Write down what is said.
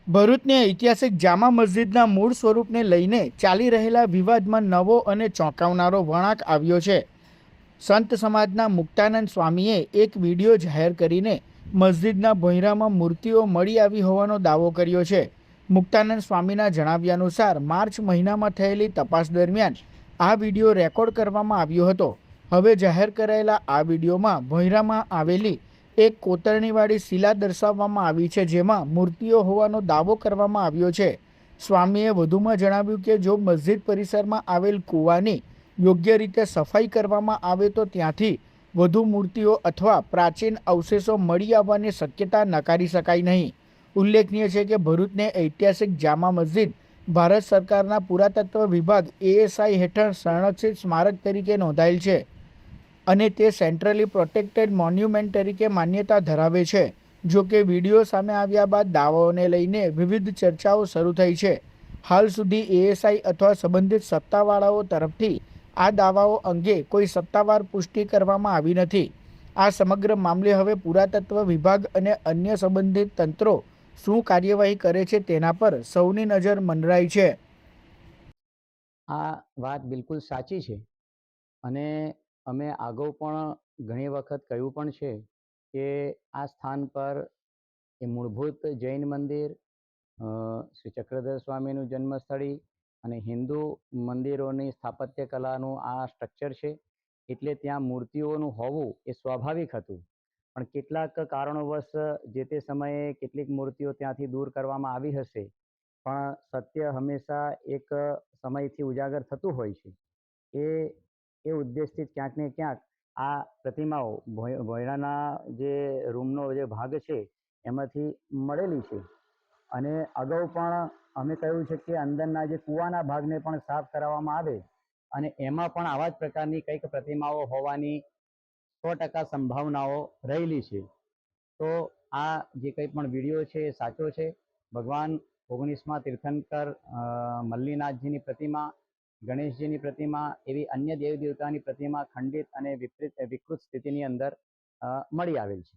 ભરૂચની ઐતિહાસિક જામા મસ્જિદના મૂળ સ્વરૂપને લઈને ચાલી રહેલા વિવાદમાં નવો અને ચોંકાવનારો વળાંક આવ્યો છે। સંત સમાજના મુક્તાનંદ સ્વામીએ એક વિડીયો જાહેર કરીને મસ્જિદના ભોંયરામાં મૂર્તિઓ મળી આવી હોવાનો દાવો કર્યો છે। મુક્તાનંદ સ્વામીના જણાવ્યા અનુસાર માર્ચ મહિનામાં થયેલી તપાસ દરમિયાન આ વિડીયો રેકોર્ડ કરવામાં આવ્યો હતો। હવે જાહેર કરાયેલા આ વિડીયોમાં ભોંયરામાં આવેલી એક કોતરણીવાળી શિલા દર્શાવવામાં આવી છે, જેમાં મૂર્તિઓ હોવાનો દાવો કરવામાં આવ્યો છે। સ્વામીએ વધુમાં જણાવ્યું કે જો મસ્જિદ પરિસરમાં આવેલ કૂવાની યોગ્ય રીતે સફાઈ કરવામાં આવે તો ત્યાંથી વધુ મૂર્તિઓ અથવા પ્રાચીન અવશેષો મળી આવવાની શક્યતા નકારી શકાય નહીં। ઉલ્લેખનીય છે કે ભરૂચને ઐતિહાસિક જામા મસ્જિદ ભારત સરકારના પુરાતત્વ વિભાગ ASI હેઠળ સંરક્ષિત સ્મારક તરીકે નોંધાયેલ છે અને તે સેન્ટ્રલી પ્રોટેક્ટેડ મોન્યુમેન્ટ તરીકે માન્યતા ધરાવે છે। જો કે વિડીયો સામે આવ્યા બાદ દાવાઓને લઈને વિવિધ ચર્ચાઓ શરૂ થઈ છે। હાલ સુધી ASI અથવા સંબંધિત સત્તાવાળાઓ તરફથી આ દાવાઓ અંગે કોઈ સત્તાવાર પુષ્ટિ કરવામાં આવી નથી। આ સમગ્ર મામલે હવે પુરાતત્વ વિભાગ અને અન્ય સંબંધિત તંત્રો શું કાર્યવાહી કરે છે તેના પર સૌની નજર મંડરાઈ છે। આ વાત બિલકુલ સાચી છે અને અમે અગાઉ પણ ઘણી વખત કહ્યું પણ છે કે આ સ્થાન પર એ મૂળભૂત જૈન મંદિર, શ્રી ચક્રધર સ્વામીનું જન્મસ્થળી અને હિન્દુ મંદિરોની સ્થાપત્ય કલાનું આ સ્ટ્રક્ચર છે, એટલે ત્યાં મૂર્તિઓનું હોવું એ સ્વાભાવિક હતું। પણ કેટલાક કારણોવશ જે તે સમયે કેટલીક મૂર્તિઓ ત્યાંથી દૂર કરવામાં આવી હશે, પણ સત્ય હંમેશા એક સમયથી ઉજાગર થતું હોય છે। એ ઉદ્દેશથી ક્યાંક ને ક્યાંક આ પ્રતિમાઓ ભોંયરાના જે રૂમનો જે ભાગ છે એમાંથી મળેલી છે અને અગાઉ પણ અમે કહ્યું છે કે અંદરના જે કૂવાના ભાગને પણ સાફ કરાવવામાં આવે અને એમાં પણ આવા જ પ્રકારની કંઈક પ્રતિમાઓ હોવાની 100% સંભાવનાઓ રહેલી છે। તો આ જે કંઈ પણ વિડીયો છે એ સાચો છે। ભગવાન 19મા તીર્થંકર મલ્લીનાથજીની પ્રતિમા, ગણેશજીની પ્રતિમા, એવી અન્ય દેવી દેવતાની પ્રતિમા ખંડિત અને વિકૃત સ્થિતિની અંદર મળી આવેલ છે।